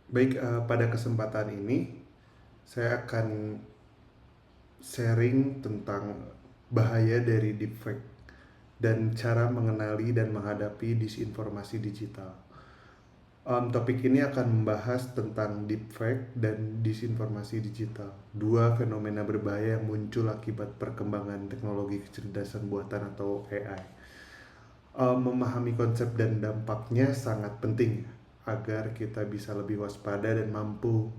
Baik, pada kesempatan ini saya akan sharing tentang bahaya dari deepfake dan cara mengenali dan menghadapi disinformasi digital. Topik ini akan membahas tentang deepfake dan disinformasi digital, dua fenomena berbahaya yang muncul akibat perkembangan teknologi kecerdasan buatan atau AI. Memahami konsep dan dampaknya sangat penting agar kita bisa lebih waspada dan mampu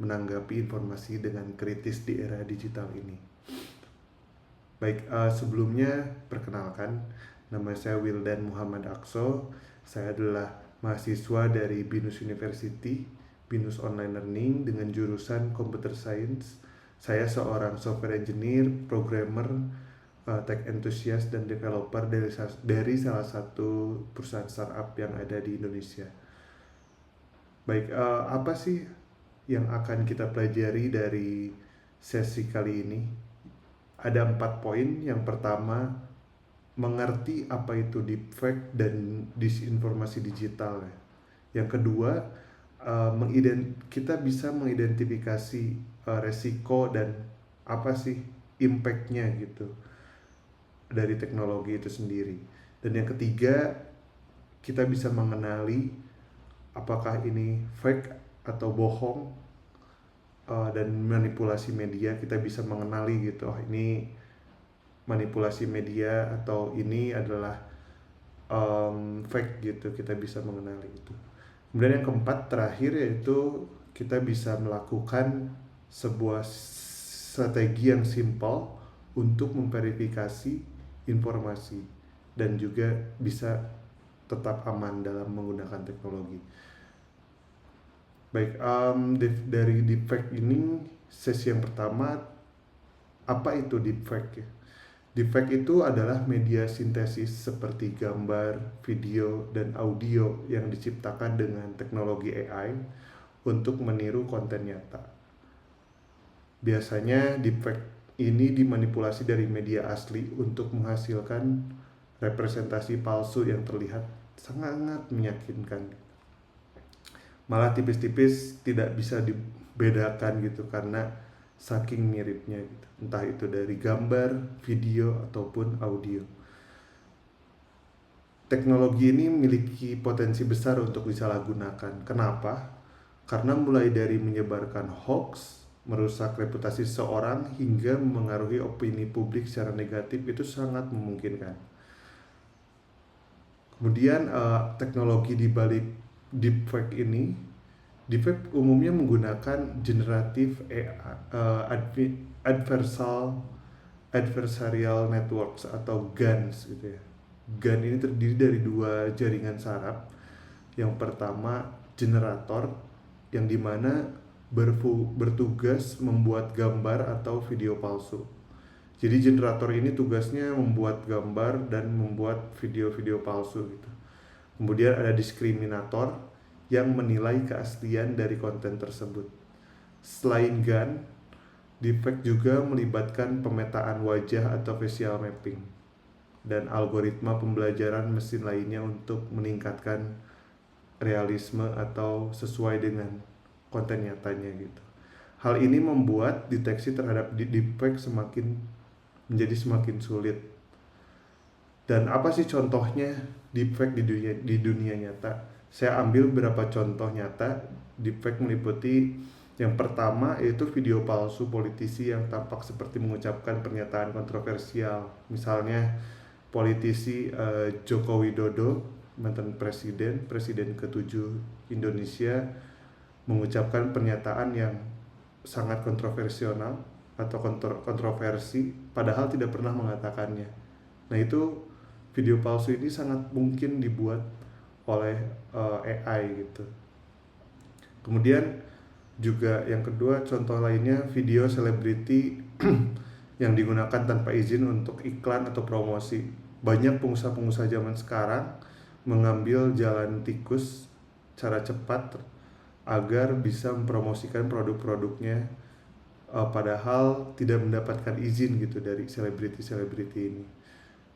menanggapi informasi dengan kritis di era digital ini. Baik, sebelumnya perkenalkan, nama saya Wildan Muhammad Akso. Saya adalah mahasiswa dari BINUS University, BINUS Online Learning dengan jurusan Computer Science. Saya seorang software engineer, programmer, tech enthusiast dan developer dari salah satu perusahaan startup yang ada di Indonesia. Baik, apa sih yang akan kita pelajari dari sesi kali ini? Ada 4 poin. Yang pertama, mengerti apa itu deepfake dan disinformasi digital ya. Yang kedua, kita bisa mengidentifikasi resiko dan apa sih impactnya gitu dari teknologi itu sendiri. Dan yang ketiga, kita bisa mengenali apakah ini fake atau bohong, dan manipulasi media. Kita bisa mengenali gitu, oh ini manipulasi media atau ini adalah fake gitu. Kita bisa mengenali itu. Kemudian yang keempat terakhir yaitu kita bisa melakukan sebuah strategi yang simpel untuk memverifikasi informasi dan juga bisa tetap aman dalam menggunakan teknologi. Baik, dari deepfake ini, sesi yang pertama, apa itu deepfake ya? Deepfake itu adalah media sintesis seperti gambar, video, dan audio yang diciptakan dengan teknologi AI untuk meniru konten nyata. Biasanya deepfake ini dimanipulasi dari media asli untuk menghasilkan representasi palsu yang terlihat sangat meyakinkan. Malah tipis-tipis tidak bisa dibedakan gitu karena saking miripnya gitu. Entah itu dari gambar, video, ataupun audio. Teknologi ini memiliki potensi besar untuk disalahgunakan. Kenapa? Karena mulai dari menyebarkan hoax, merusak reputasi seseorang, hingga mengaruhi opini publik secara negatif itu sangat memungkinkan. Kemudian teknologi di balik deepfake umumnya menggunakan generative adversarial networks atau GANs gitu ya. GAN ini terdiri dari dua jaringan saraf. Yang pertama generator, yang dimana bertugas membuat gambar atau video palsu. Jadi generator ini tugasnya membuat gambar dan membuat video-video palsu gitu. Kemudian ada diskriminator yang menilai keaslian dari konten tersebut. Selain GAN, deepfake juga melibatkan pemetaan wajah atau facial mapping dan algoritma pembelajaran mesin lainnya untuk meningkatkan realisme atau sesuai dengan konten nyatanya gitu. Hal ini membuat deteksi terhadap deepfake menjadi semakin sulit. Dan apa sih contohnya deepfake di dunia nyata? Saya ambil beberapa contoh nyata. Deepfake meliputi yang pertama yaitu video palsu politisi yang tampak seperti mengucapkan pernyataan kontroversial. Misalnya politisi Joko Widodo, mantan presiden ke-7 Indonesia, mengucapkan pernyataan yang sangat kontroversial atau kontroversi padahal tidak pernah mengatakannya. Nah, itu video palsu ini sangat mungkin dibuat oleh AI gitu. Kemudian juga yang kedua, contoh lainnya video selebriti yang digunakan tanpa izin untuk iklan atau promosi. Banyak pengusaha-pengusaha zaman sekarang mengambil jalan tikus, cara cepat agar bisa mempromosikan produk-produknya, padahal tidak mendapatkan izin gitu dari selebriti-selebriti ini.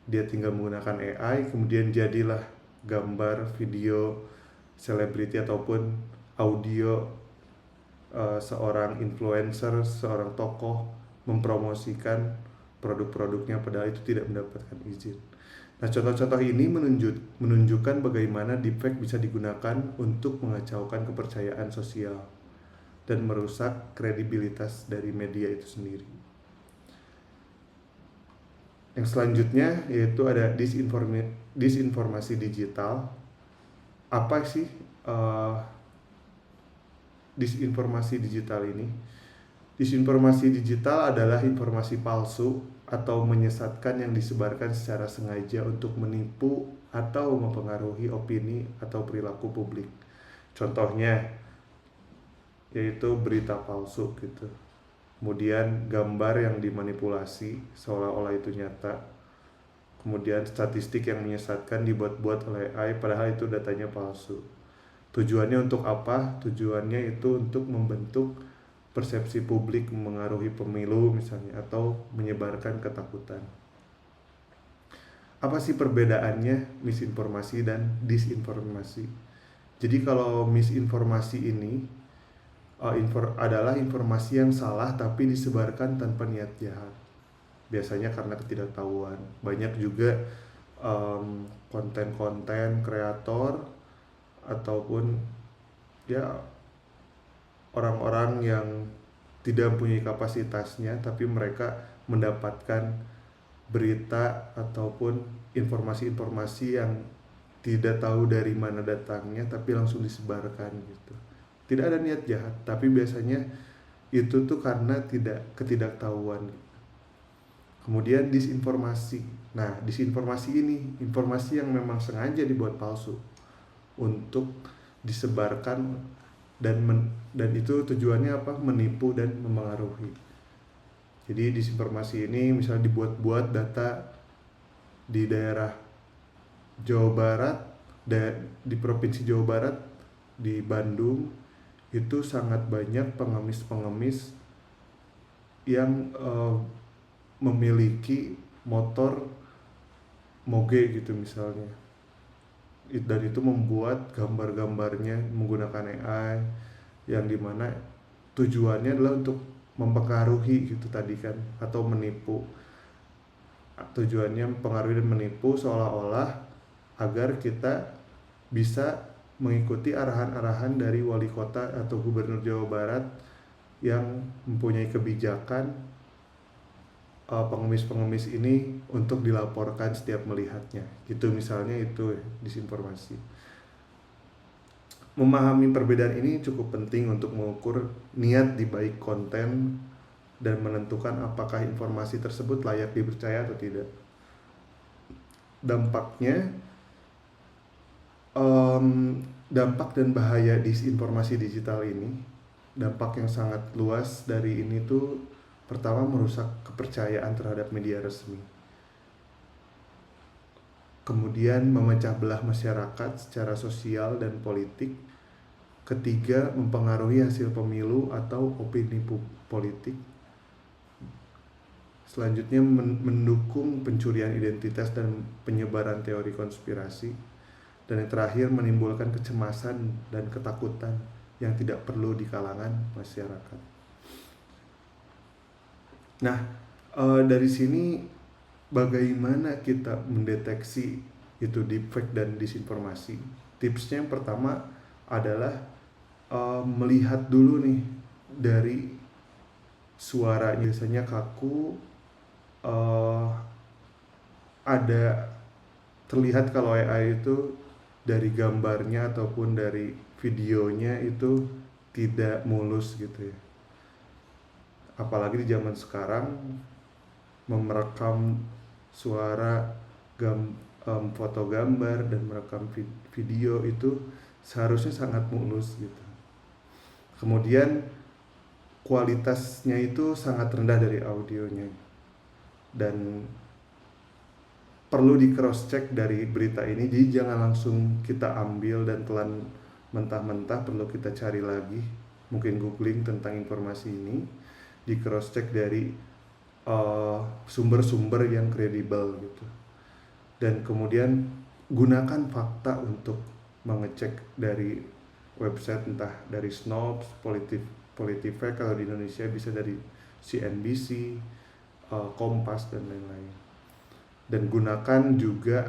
Dia tinggal menggunakan AI, kemudian jadilah gambar, video selebriti ataupun audio seorang influencer, seorang tokoh mempromosikan produk-produknya padahal itu tidak mendapatkan izin. Nah, contoh-contoh ini menunjukkan bagaimana deepfake bisa digunakan untuk mengacaukan kepercayaan sosial dan merusak kredibilitas dari media itu sendiri. Yang selanjutnya yaitu ada disinformasi digital. Apa sih disinformasi digital ini? Disinformasi digital adalah informasi palsu atau menyesatkan yang disebarkan secara sengaja untuk menipu atau mempengaruhi opini atau perilaku publik. Contohnya yaitu berita palsu gitu. Kemudian gambar yang dimanipulasi seolah-olah itu nyata. Kemudian statistik yang menyesatkan dibuat-buat oleh AI padahal itu datanya palsu. Tujuannya untuk apa? Tujuannya itu untuk membentuk persepsi publik, mengaruhi pemilu misalnya, atau menyebarkan ketakutan. Apa sih perbedaannya misinformasi dan disinformasi? Jadi kalau misinformasi ini adalah informasi yang salah tapi disebarkan tanpa niat jahat. Biasanya karena ketidaktahuan. Banyak juga konten-konten kreator ataupun ya orang-orang yang tidak mempunyai kapasitasnya tapi mereka mendapatkan berita ataupun informasi-informasi yang tidak tahu dari mana datangnya tapi langsung disebarkan gitu. Tidak ada niat jahat, tapi biasanya itu tuh karena ketidaktahuan. Kemudian disinformasi. Nah, disinformasi ini informasi yang memang sengaja dibuat palsu untuk disebarkan dan itu tujuannya apa? Menipu dan mempengaruhi. Jadi disinformasi ini misalnya dibuat-buat data di daerah Jawa Barat, di Provinsi Jawa Barat, di Bandung itu sangat banyak pengemis-pengemis yang memiliki motor moge gitu misalnya. Dan itu membuat gambar-gambarnya menggunakan AI yang dimana tujuannya adalah untuk mempengaruhi gitu tadi kan, atau menipu. Tujuannya mempengaruhi dan menipu seolah-olah agar kita bisa mengikuti arahan-arahan dari wali kota atau gubernur Jawa Barat yang mempunyai kebijakan pengemis-pengemis ini untuk dilaporkan setiap melihatnya gitu misalnya. Itu disinformasi. Memahami perbedaan ini cukup penting untuk mengukur niat di balik konten dan menentukan apakah informasi tersebut layak dipercaya atau tidak. Dampak dan bahaya disinformasi digital ini, dampak yang sangat luas dari ini tuh pertama merusak kepercayaan terhadap media resmi. Kemudian memecah belah masyarakat secara sosial dan politik. Ketiga, mempengaruhi hasil pemilu atau opini politik. Selanjutnya mendukung pencurian identitas dan penyebaran teori konspirasi. Dan yang terakhir menimbulkan kecemasan dan ketakutan yang tidak perlu di kalangan masyarakat. Nah, dari sini bagaimana kita mendeteksi itu deepfake dan disinformasi? Tipsnya yang pertama adalah melihat dulu nih dari suaranya, biasanya kaku, ada terlihat kalau AI itu dari gambarnya ataupun dari videonya itu tidak mulus gitu ya. Apalagi di zaman sekarang merekam suara, foto gambar dan merekam video itu seharusnya sangat mulus gitu. Kemudian kualitasnya itu sangat rendah dari audionya dan perlu di cross check dari berita ini. Jadi jangan langsung kita ambil dan telan mentah-mentah, perlu kita cari lagi, mungkin googling tentang informasi ini, di cross check dari sumber-sumber yang kredibel gitu. Dan kemudian gunakan fakta untuk mengecek dari website, entah dari Snopes, PolitiFact kalau di Indonesia bisa dari CNBC, Kompas dan lain-lain. Dan gunakan juga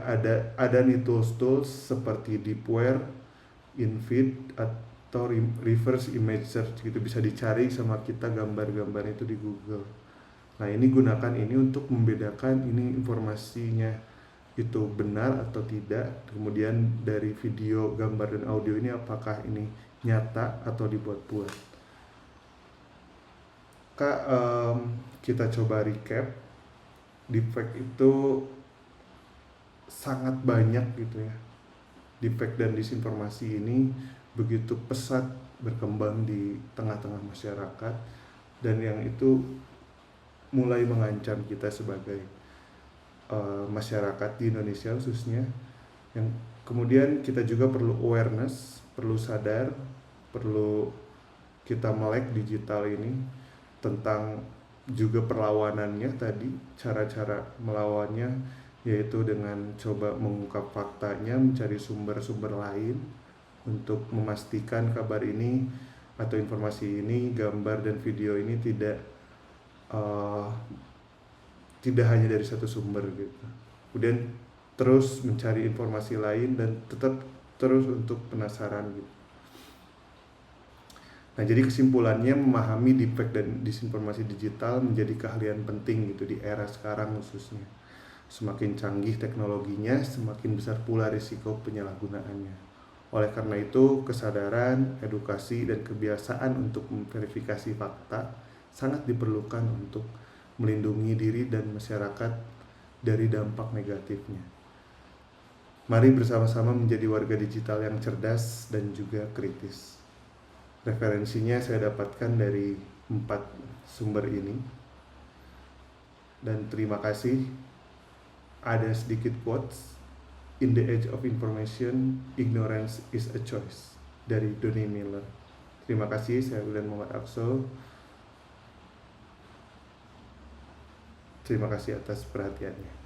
ada nih tools seperti Deepware, Infeed atau reverse image search gitu, bisa dicari sama kita gambar-gambar itu di Google. Nah, ini gunakan ini untuk membedakan ini informasinya itu benar atau tidak. Kemudian dari video, gambar dan audio ini apakah ini nyata atau dibuat-buat. Kak, kita coba recap. Deepfake itu sangat banyak gitu ya. Deepfake dan disinformasi ini begitu pesat berkembang di tengah-tengah masyarakat, dan yang itu mulai mengancam kita sebagai masyarakat di Indonesia khususnya. Yang kemudian kita juga perlu awareness, perlu sadar, perlu kita melek digital ini tentang juga perlawanannya tadi, cara-cara melawannya, yaitu dengan coba mengungkap faktanya, mencari sumber-sumber lain untuk memastikan kabar ini atau informasi ini, gambar dan video ini tidak hanya dari satu sumber gitu. Kemudian terus mencari informasi lain dan tetap terus untuk penasaran gitu. Nah, jadi kesimpulannya, memahami deepfake dan disinformasi digital menjadi keahlian penting gitu di era sekarang khususnya. Semakin canggih teknologinya, semakin besar pula risiko penyalahgunaannya. Oleh karena itu, kesadaran, edukasi, dan kebiasaan untuk memverifikasi fakta sangat diperlukan untuk melindungi diri dan masyarakat dari dampak negatifnya. Mari bersama-sama menjadi warga digital yang cerdas dan juga kritis. Referensinya saya dapatkan dari 4 sumber ini. Dan terima kasih. Ada sedikit quotes. In the age of information, ignorance is a choice, dari Donnie Miller. Terima kasih, saya William Muhammad Akso. Terima kasih atas perhatiannya.